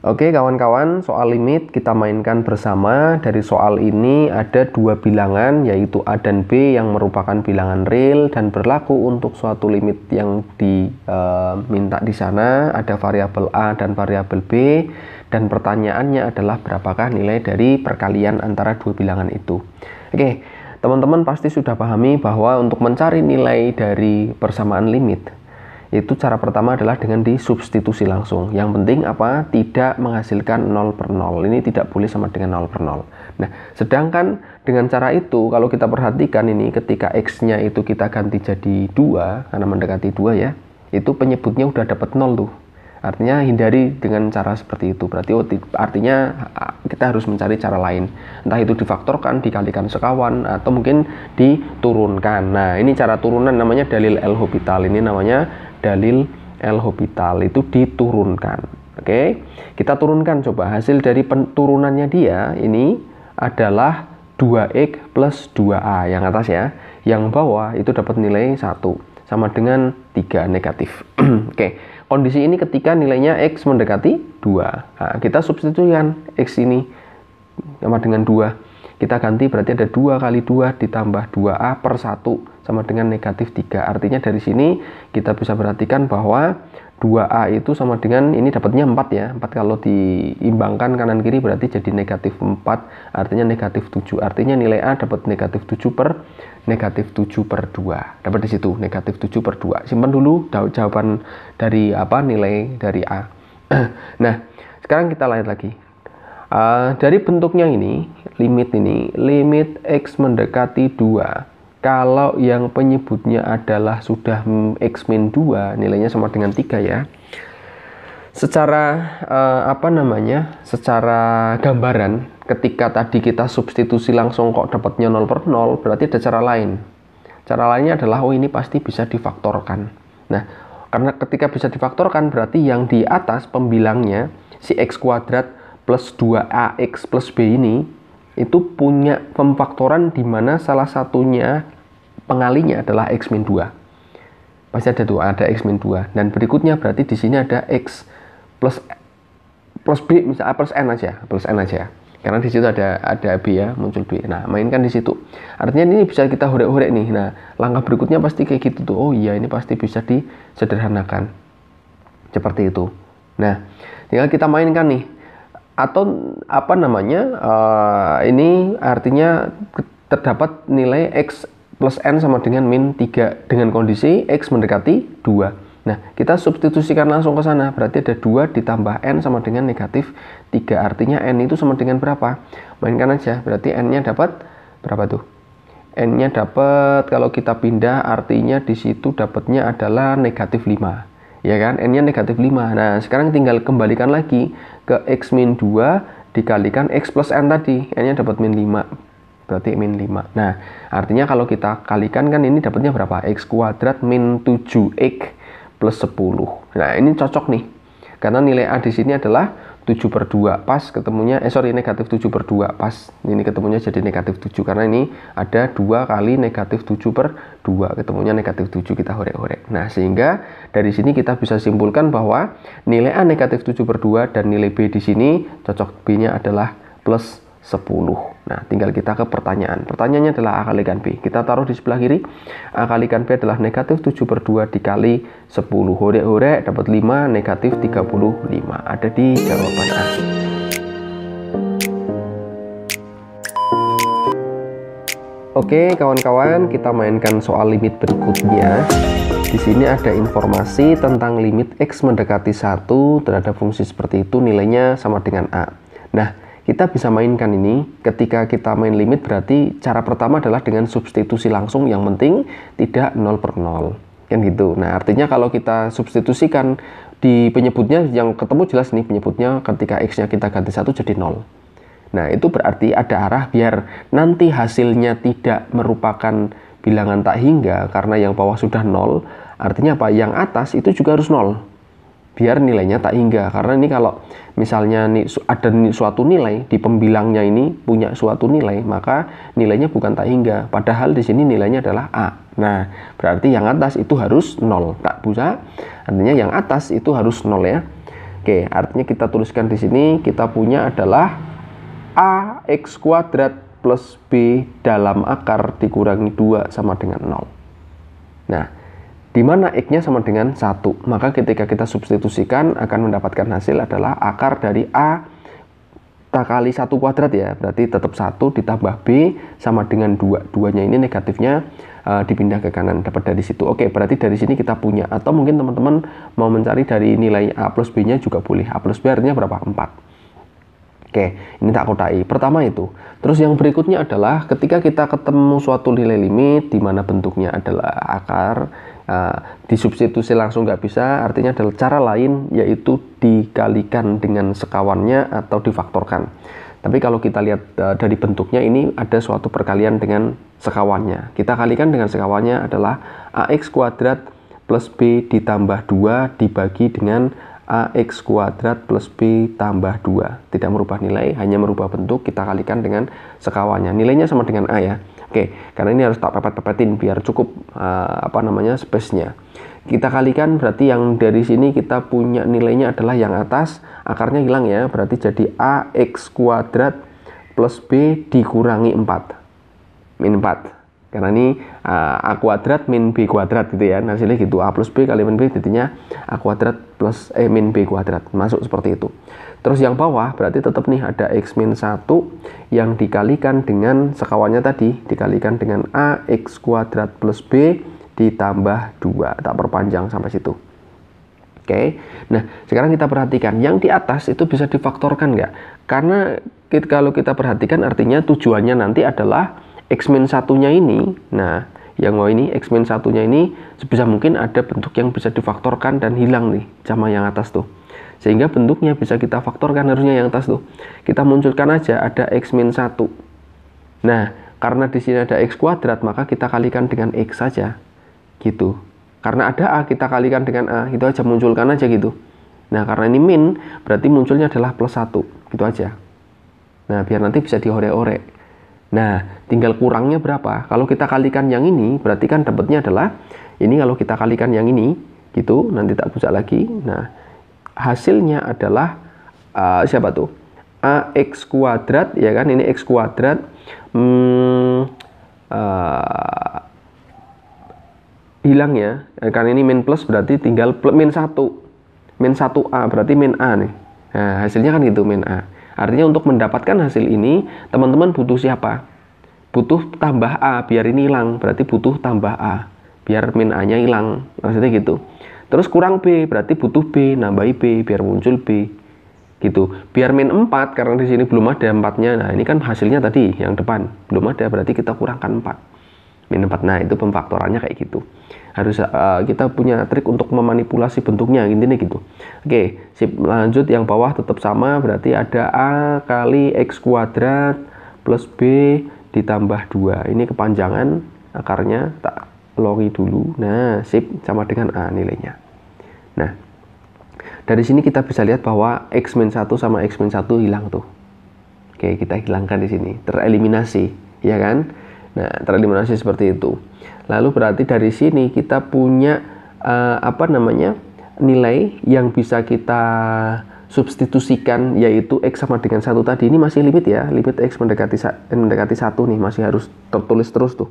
Oke kawan-kawan, soal limit kita mainkan bersama. Dari soal ini ada dua bilangan, yaitu A dan B yang merupakan bilangan real dan berlaku untuk suatu limit yang diminta di sana. Ada variabel A dan variabel B, dan pertanyaannya adalah berapakah nilai dari perkalian antara dua bilangan itu. Oke, teman-teman pasti sudah pahami bahwa untuk mencari nilai dari persamaan limit, itu cara pertama adalah dengan disubstitusi langsung. Yang penting apa? Tidak menghasilkan 0 per 0. Ini tidak boleh sama dengan 0 per 0. Nah, sedangkan dengan cara itu, kalau kita perhatikan ini, ketika X-nya itu kita ganti jadi 2, karena mendekati 2 ya, itu penyebutnya udah dapat 0 tuh. Artinya hindari dengan cara seperti itu. Berarti artinya kita harus mencari cara lain. Entah itu difaktorkan, dikalikan sekawan, atau mungkin diturunkan. Nah, ini cara turunan namanya dalil L'Hopital. Ini namanya dalil L'Hopital, itu diturunkan. Oke, kita turunkan coba. Hasil dari turunannya dia ini adalah 2X plus 2A yang atas ya. Yang bawah itu dapat nilai 1 sama dengan 3 negatif. Oke, kondisi ini ketika nilainya X mendekati 2. Nah, kita substitusikan X ini sama dengan 2. Kita ganti berarti ada 2 kali 2 ditambah 2A per 1 sama dengan negatif 3. Artinya dari sini kita bisa perhatikan bahwa 2A itu sama dengan, ini dapatnya 4 ya. 4 kalau diimbangkan kanan kiri berarti jadi negatif 4. Artinya negatif 7. Artinya nilai A dapat negatif 7 per 2. Dapat di situ negatif 7 per 2. Simpan dulu jawaban dari nilai dari A. Nah, sekarang kita lihat lagi. Dari bentuknya ini, limit X mendekati 2, kalau yang penyebutnya adalah sudah X min 2, nilainya sama dengan 3 ya. Secara secara gambaran, ketika tadi kita substitusi langsung kok dapatnya 0 per 0, berarti ada cara lain. Cara lainnya adalah, oh ini pasti bisa difaktorkan. Nah, karena ketika bisa difaktorkan, berarti yang di atas pembilangnya, si X kuadrat plus 2AX plus B ini, itu punya pemfaktoran di mana salah satunya pengalinya adalah X min 2. Pasti ada tuh, ada X min 2. Dan berikutnya berarti di sini ada X plus B, misalnya plus N aja. Karena di situ ada B ya, muncul B. Nah, mainkan di situ. Artinya ini bisa kita horek-horek nih. Nah, langkah berikutnya pasti kayak gitu tuh. Oh iya, ini pasti bisa disederhanakan. Seperti itu. Nah, tinggal kita mainkan nih. Atau ini artinya terdapat nilai X plus N sama dengan min 3 dengan kondisi X mendekati 2. Nah, kita substitusikan langsung ke sana. Berarti ada 2 ditambah N sama dengan negatif 3. Artinya N itu sama dengan berapa? Mainkan aja. Berarti N-nya dapat berapa tuh? N-nya dapat, kalau kita pindah, artinya di situ dapatnya adalah negatif 5. Ya kan, N-nya negatif 5. Nah, sekarang tinggal kembalikan lagi ke X min 2 dikalikan X plus N tadi. N-nya dapat min 5. Berarti min 5. Nah, artinya kalau kita kalikan kan ini dapatnya berapa? X kuadrat min 7X plus 10. Nah, ini cocok nih. Karena nilai A di sini adalah 7 per 2. Pas ketemunya, negatif 7 per 2. Pas ini ketemunya jadi negatif 7. Karena ini ada 2 kali negatif 7 per 2. Ketemunya negatif 7, kita horek-horek. Nah, sehingga dari sini kita bisa simpulkan bahwa nilai A negatif 7 per 2 dan nilai B di sini cocok B-nya adalah plus 10. Nah, tinggal kita ke pertanyaan. Pertanyaannya adalah A kalikan B. Kita taruh di sebelah kiri. A kalikan B adalah negatif 7 per 2 dikali 10. Horek-horek dapat 5, negatif 35. Ada di jawaban A. Oke, kawan-kawan, kita mainkan soal limit berikutnya. Di sini ada informasi tentang limit X mendekati 1 terhadap fungsi seperti itu, nilainya sama dengan A. Nah, kita bisa mainkan ini. Ketika kita main limit, berarti cara pertama adalah dengan substitusi langsung, yang penting tidak 0 per 0 kan gitu. Nah, artinya kalau kita substitusikan di penyebutnya, yang ketemu jelas nih penyebutnya, ketika X nya kita ganti 1 jadi 0. Nah, itu berarti ada arah biar nanti hasilnya tidak merupakan bilangan tak hingga, karena yang bawah sudah 0. Artinya apa? Yang atas itu juga harus 0 biar nilainya tak hingga. Karena ini kalau misalnya ada suatu nilai di pembilangnya ini punya suatu nilai, maka nilainya bukan tak hingga. Padahal di sini nilainya adalah A. Nah, berarti yang atas itu harus 0. Tak bisa. Artinya yang atas itu harus 0 ya. Oke, artinya kita tuliskan di sini, kita punya adalah AX kuadrat plus B dalam akar dikurangi 2 sama dengan 0. Nah, di mana X-nya sama dengan 1, maka ketika kita substitusikan akan mendapatkan hasil adalah akar dari A kali 1 kuadrat ya, berarti tetap 1 ditambah B sama dengan 2. 2-nya ini negatifnya dipindah ke kanan, dapat dari situ. Oke, berarti dari sini kita punya, atau mungkin teman-teman mau mencari dari nilai A plus B-nya juga boleh. A plus B artinya berapa? 4. Oke, ini tak kodai. Pertama itu. Terus yang berikutnya adalah ketika kita ketemu suatu nilai limit di mana bentuknya adalah akar, disubstitusi langsung nggak bisa, artinya adalah cara lain yaitu dikalikan dengan sekawannya atau difaktorkan. Tapi kalau kita lihat dari bentuknya ini ada suatu perkalian dengan sekawannya. Kita kalikan dengan sekawannya adalah AX kuadrat plus B ditambah 2 dibagi dengan AX kuadrat plus B tambah 2. Tidak merubah nilai, hanya merubah bentuk, kita kalikan dengan sekawannya. Nilainya sama dengan A ya. Oke, karena ini harus tak pepet-pepetin biar cukup space-nya. Kita kalikan berarti yang dari sini kita punya nilainya adalah yang atas, akarnya hilang ya, berarti jadi AX kuadrat plus B dikurangi 4. Min 4. Karena ini A kuadrat min B kuadrat gitu ya, hasilnya gitu, A plus B kali min B jadinya A kuadrat plus min B kuadrat, masuk seperti itu. Terus yang bawah berarti tetap nih ada X min 1 yang dikalikan dengan sekawannya tadi, dikalikan dengan AX kuadrat plus B ditambah 2, tak perpanjang sampai situ. Oke, nah sekarang kita perhatikan yang di atas itu bisa difaktorkan nggak? Karena kalau kita perhatikan artinya tujuannya nanti adalah X min 1-nya ini, nah yang mau ini X min 1-nya ini sebisa mungkin ada bentuk yang bisa difaktorkan dan hilang nih sama yang atas tuh, sehingga bentuknya bisa kita faktorkan harusnya yang atas tuh. Kita munculkan aja ada X min 1. Nah karena di sini ada X kuadrat maka kita kalikan dengan X saja gitu. Karena ada A kita kalikan dengan A, itu aja, munculkan aja gitu. Nah karena ini min berarti munculnya adalah plus 1 gitu aja. Nah biar nanti bisa diorek-orek. Nah tinggal kurangnya berapa. Kalau kita kalikan yang ini berarti kan dapatnya adalah ini, kalau kita kalikan yang ini gitu, nanti tak buka lagi. Nah hasilnya adalah siapa tuh? AX kuadrat ya kan, ini X kuadrat hilang ya, karena ini min plus berarti tinggal min 1 A berarti min A nih. Nah hasilnya kan gitu, min A. Artinya untuk mendapatkan hasil ini teman-teman butuh siapa? Butuh tambah A biar ini hilang, berarti butuh tambah A biar min A nya hilang, maksudnya gitu. Terus kurang B berarti butuh B, nambahi B biar muncul B gitu. Biar min 4 karena di sini belum ada 4-nya. Nah ini kan hasilnya tadi yang depan belum ada, berarti kita kurangkan 4, min 4. Nah itu pemfaktorannya kayak gitu. Harus kita punya trik untuk memanipulasi bentuknya intinya gitu. Oke, sip, lanjut yang bawah tetap sama, berarti ada A kali X kuadrat plus B ditambah 2. Ini kepanjangan akarnya, tak longi dulu. Nah sip, sama dengan A nilainya. Nah dari sini kita bisa lihat bahwa X min 1 sama X min 1 hilang tuh. Oke, kita hilangkan di sini, tereliminasi ya kan. Nah tereliminasi seperti itu. Lalu berarti dari sini kita punya nilai yang bisa kita substitusikan, yaitu X sama dengan 1 tadi. Ini masih limit ya, limit X mendekati 1 nih, masih harus tertulis terus tuh.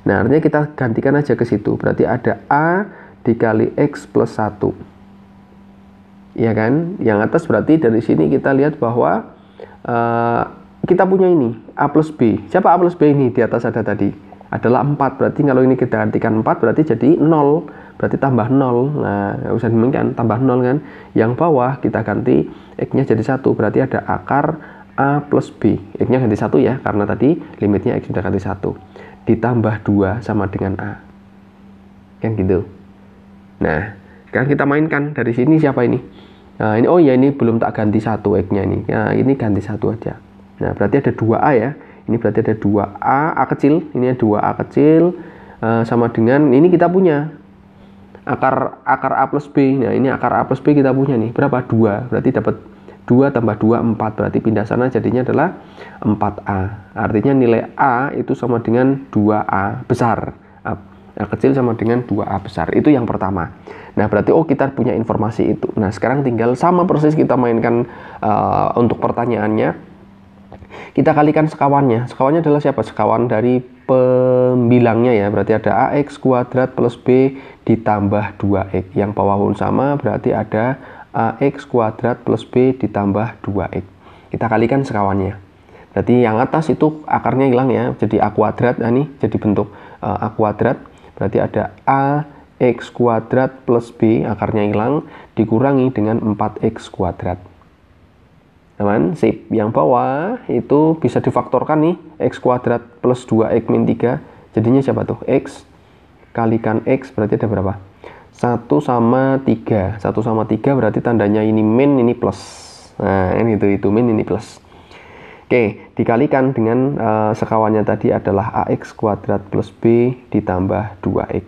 Nah artinya kita gantikan aja ke situ, berarti ada A dikali X plus 1 ya kan. Yang atas berarti dari sini kita lihat bahwa kita punya ini A plus B. Siapa A plus B ini? Di atas ada tadi adalah 4, berarti kalau ini kita gantikan 4 berarti jadi 0, berarti tambah 0. Nah nggak usah dimainkan, tambah 0 kan. Yang bawah kita ganti X nya jadi 1, berarti ada akar A plus B. X nya ganti 1 ya, karena tadi limitnya X sudah ganti 1, ditambah 2 sama dengan A kan gitu. Nah sekarang kita mainkan dari sini siapa ini. Nah ini, oh ya ini belum tak ganti 1 X nya ini. Nah ini ganti 1 aja. Nah berarti ada 2A ya. Ini berarti ada 2A, A kecil, ini ada 2A kecil, sama dengan ini kita punya akar A plus B. Nah ini akar A plus B kita punya nih, berapa? 2, berarti dapat 2 tambah 2, 4, berarti pindah sana jadinya adalah 4A. Artinya nilai A itu sama dengan 2A besar, A kecil sama dengan 2A besar. Itu yang pertama. Nah, berarti kita punya informasi itu. Nah, sekarang tinggal sama persis kita mainkan untuk pertanyaannya. Kita kalikan sekawannya. Sekawannya adalah siapa? Sekawan dari pembilangnya ya. Berarti ada AX kuadrat plus B ditambah 2X. Yang bawah pun sama, berarti ada AX kuadrat plus B ditambah 2X. Kita kalikan sekawannya. Berarti yang atas itu akarnya hilang ya. Jadi A kuadrat. Nah, ini jadi bentuk A kuadrat. Berarti ada AX kuadrat plus B, akarnya hilang, dikurangi dengan 4X kuadrat. Teman, sip. Yang bawah itu bisa difaktorkan nih, X kuadrat plus 2X min 3. Jadinya siapa tuh? X kalikan X berarti ada berapa? 1 sama 3. 1 sama 3 berarti tandanya ini min, ini plus. Nah, ini itu min, ini plus. Oke, dikalikan dengan sekawannya tadi adalah AX kuadrat plus B ditambah 2X.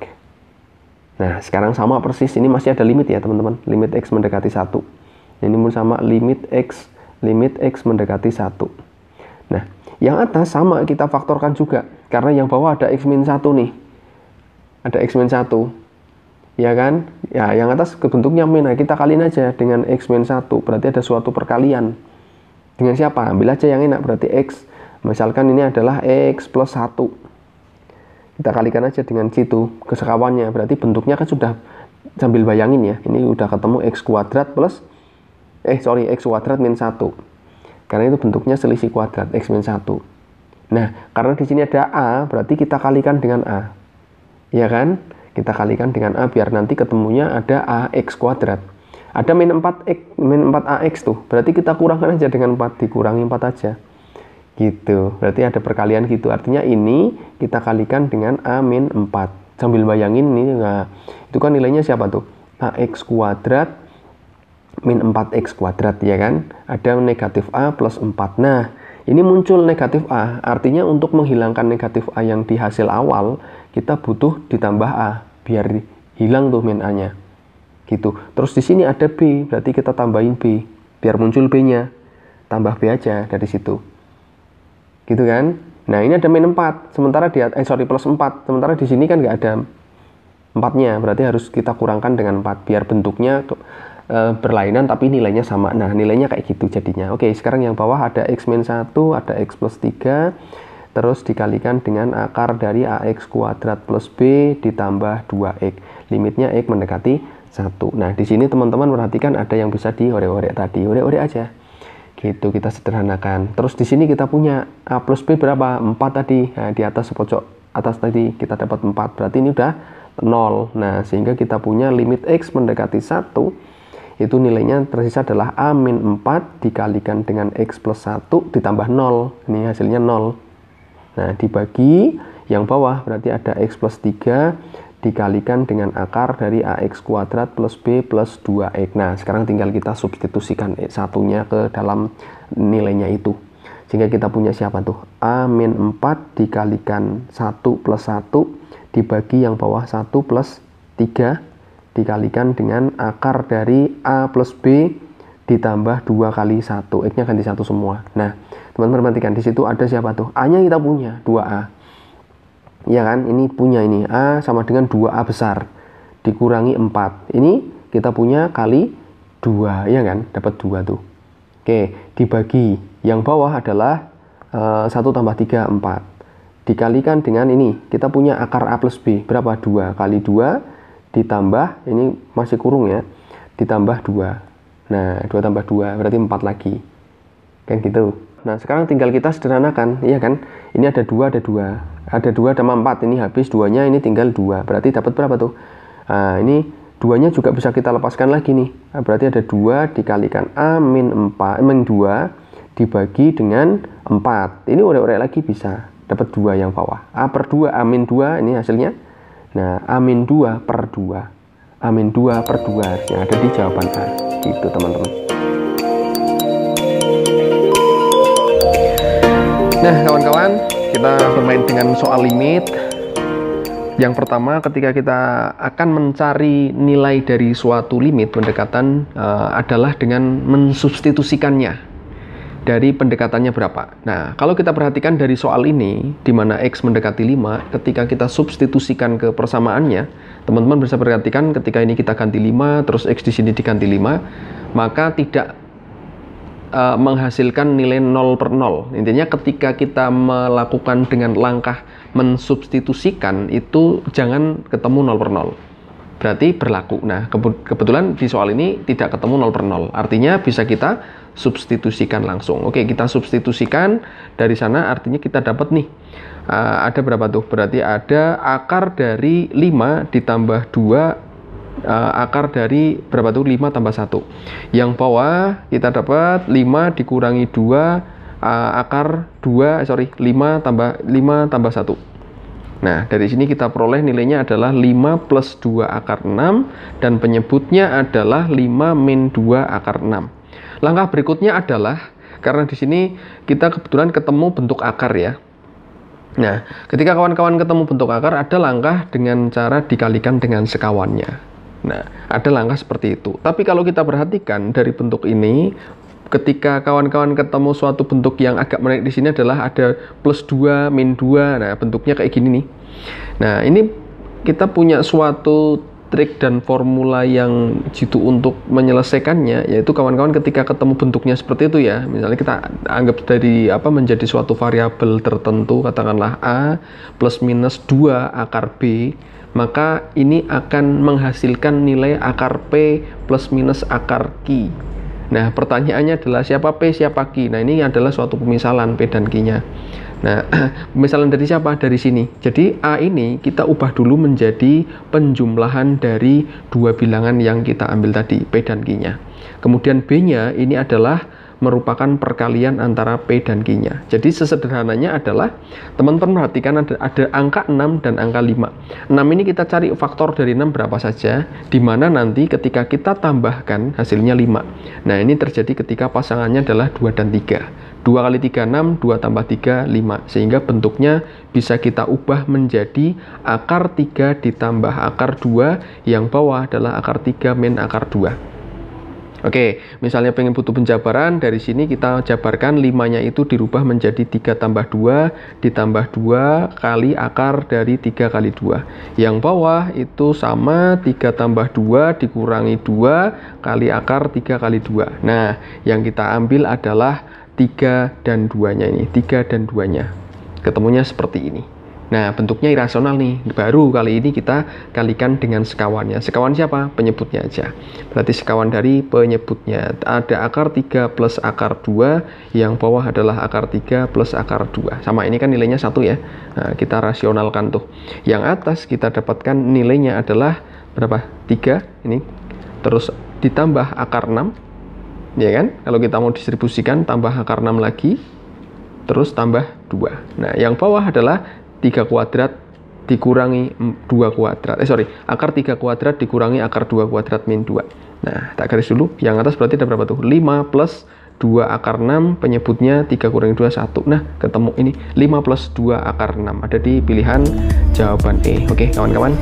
Nah, sekarang sama persis. Ini masih ada limit ya, teman-teman. Limit X mendekati 1. Ini pun sama limit X mendekati 1. Nah, yang atas sama kita faktorkan juga. Karena yang bawah ada X min 1 nih. Ada X min 1. Ya kan? Ya, yang atas bentuknya min. Nah, kita kaliin aja dengan X min 1. Berarti ada suatu perkalian. Dengan siapa? Ambil aja yang enak. Berarti X. Misalkan ini adalah X plus 1. Kita kalikan aja dengan situ. Kesekawannya. Berarti bentuknya kan sudah, sambil bayangin ya. Ini udah ketemu X kuadrat plus X kuadrat min 1. Karena itu bentuknya selisih kuadrat, X min 1. Nah, karena di sini ada A, berarti kita kalikan dengan A. Ya kan? Kita kalikan dengan A, biar nanti ketemunya ada AX kuadrat. Ada min 4AX tuh. Berarti kita kurangkan aja dengan 4, dikurangi 4 aja. Gitu. Berarti ada perkalian gitu. Artinya ini kita kalikan dengan A min 4. Sambil bayangin nih, nah, itu kan nilainya siapa tuh? AX kuadrat min 4X kuadrat, ya kan? Ada negatif A plus 4. Nah, ini muncul negatif A. Artinya untuk menghilangkan negatif A yang di hasil awal, kita butuh ditambah A. Biar hilang tuh min A-nya. Gitu. Terus di sini ada B, berarti kita tambahin B. Biar muncul B-nya. Tambah B aja dari situ. Gitu kan? Nah, ini ada min 4. Sementara plus 4. Sementara di sini kan nggak ada 4-nya. Berarti harus kita kurangkan dengan 4. Biar bentuknya berlainan tapi nilainya sama. Nah, nilainya kayak gitu jadinya. Oke, sekarang yang bawah ada X min 1, ada X plus 3, terus dikalikan dengan akar dari AX kuadrat plus B ditambah 2X. Limitnya X mendekati 1. Nah, di sini teman-teman perhatikan ada yang bisa diorek-orek tadi. Orek-orek aja. Gitu, kita sederhanakan. Terus di sini kita punya A plus B berapa? 4 tadi. Nah, di atas pojok atas tadi kita dapat 4. Berarti ini udah 0. Nah, sehingga kita punya limit X mendekati 1. Itu nilainya tersisa adalah A min 4 dikalikan dengan X plus 1 ditambah 0. Ini hasilnya 0. Nah, dibagi yang bawah berarti ada X plus 3 dikalikan dengan akar dari AX kuadrat plus B plus 2X. Nah, sekarang tinggal kita substitusikan satunya ke dalam nilainya itu. Sehingga kita punya siapa tuh? A min 4 dikalikan 1 plus 1 dibagi yang bawah 1 plus 3 dikalikan dengan akar dari A plus B ditambah 2 kali 1. X-nya ganti 1 semua. Nah, teman-teman perhatikan di situ ada siapa tuh? A-nya kita punya 2A. Ya kan? Ini punya ini A sama dengan 2A besar dikurangi 4. Ini kita punya kali 2, ya kan? Dapat 2 tuh. Oke, dibagi yang bawah adalah 1 tambah 3, 4. Dikalikan dengan ini, kita punya akar A plus B. Berapa? 2 kali 2 ditambah, ini masih kurung ya, ditambah 2. Nah, 2 tambah 2 berarti 4 lagi. Kan gitu. Nah, sekarang tinggal kita sederhanakan, iya kan? Ini ada 2, ada 2. Ada 2 tambah 4, ini habis 2-nya, ini tinggal 2. Berarti dapat berapa tuh? Nah, ini 2-nya juga bisa kita lepaskan lagi nih. Nah, berarti ada 2 dikalikan A min 2 dibagi dengan 4. Ini orek-orek lagi bisa. Dapat 2 yang bawah. A per 2, A min 2, ini hasilnya. Nah, A min 2 per 2. A min 2 per 2 yang ada di jawaban A. Gitu, teman-teman. Nah, kawan-kawan, kita bermain dengan soal limit. Yang pertama, ketika kita akan mencari nilai dari suatu limit pendekatan adalah dengan mensubstitusikannya. dari pendekatannya berapa. Nah, kalau kita perhatikan dari soal ini, di mana X mendekati 5, ketika kita substitusikan ke persamaannya, teman-teman bisa perhatikan ketika ini kita ganti 5, terus X di sini diganti 5, maka tidak menghasilkan nilai 0 per 0. Intinya ketika kita melakukan dengan langkah mensubstitusikan, itu jangan ketemu 0 per 0. Berarti berlaku. Nah, kebetulan di soal ini tidak ketemu 0 per 0. Artinya bisa kita substitusikan langsung. Oke, kita substitusikan dari sana, artinya kita dapat nih. Ada berapa tuh? Berarti ada akar dari 5 ditambah 2, akar dari berapa tuh? 5 tambah 1. Yang bawah kita dapat 5 dikurangi 2, akar 5 tambah 1. Nah, dari sini kita peroleh nilainya adalah 5 plus 2 akar 6, dan penyebutnya adalah 5 min 2 akar 6. Langkah berikutnya adalah, karena di sini kita kebetulan ketemu bentuk akar ya. Nah, ketika kawan-kawan ketemu bentuk akar, ada langkah dengan cara dikalikan dengan sekawannya. Nah, ada langkah seperti itu. Tapi kalau kita perhatikan dari bentuk ini, ketika kawan-kawan ketemu suatu bentuk yang agak menarik di sini adalah ada plus 2, min 2. Nah, bentuknya kayak gini nih. Nah, ini kita punya suatu trik dan formula yang jitu untuk menyelesaikannya, yaitu kawan-kawan ketika ketemu bentuknya seperti itu ya, misalnya kita anggap dari menjadi suatu variabel tertentu, katakanlah A plus minus 2 akar B, maka ini akan menghasilkan nilai akar P plus minus akar Q. Nah, pertanyaannya adalah siapa P, siapa Q. Nah, ini adalah suatu pemisalan P dan Q-nya. Nah, pemisalan dari siapa? Dari sini. Jadi A ini kita ubah dulu menjadi penjumlahan dari dua bilangan yang kita ambil tadi, P dan Q-nya. Kemudian B-nya ini adalah merupakan perkalian antara P dan Q-nya. Jadi sesederhananya adalah, teman-teman perhatikan ada angka 6 dan angka 5. 6 ini kita cari faktor dari 6 berapa saja, di mana nanti ketika kita tambahkan hasilnya 5. Nah, ini terjadi ketika pasangannya adalah 2 dan 3. 2 kali 3, 6, 2 tambah 3, 5. Sehingga bentuknya bisa kita ubah menjadi akar 3 ditambah akar 2, yang bawah adalah akar 3 min akar 2. Oke, misalnya pengen butuh penjabaran, dari sini kita jabarkan 5-nya itu dirubah menjadi 3 tambah 2 ditambah 2 kali akar dari 3 kali 2. Yang bawah itu sama 3 tambah 2 dikurangi 2 kali akar 3 kali 2. Nah, yang kita ambil adalah 3 dan 2-nya ini, 3 dan 2-nya. Ketemunya seperti ini. Nah, bentuknya irasional nih. Baru kali ini kita kalikan dengan sekawannya. Sekawan siapa? Penyebutnya aja. Berarti sekawan dari penyebutnya. Ada akar 3 plus akar 2, yang bawah adalah akar 3 plus akar 2. Sama, ini kan nilainya 1 ya. Nah, kita rasionalkan tuh. Yang atas kita dapatkan nilainya adalah berapa? 3 ini. Terus ditambah akar 6. Ya kan? Kalau kita mau distribusikan, tambah akar 6 lagi. Terus tambah 2. Nah, yang bawah adalah 3 kuadrat dikurangi 2 kuadrat. Akar 3 kuadrat dikurangi akar 2 kuadrat min 2. Nah, tak garis dulu. Yang atas berarti ada berapa tuh? 5 plus 2 akar 6, penyebutnya 3 kurangi 2, 1. Nah, ketemu ini 5 plus 2 akar 6. Ada di pilihan jawaban E. Oke, kawan-kawan.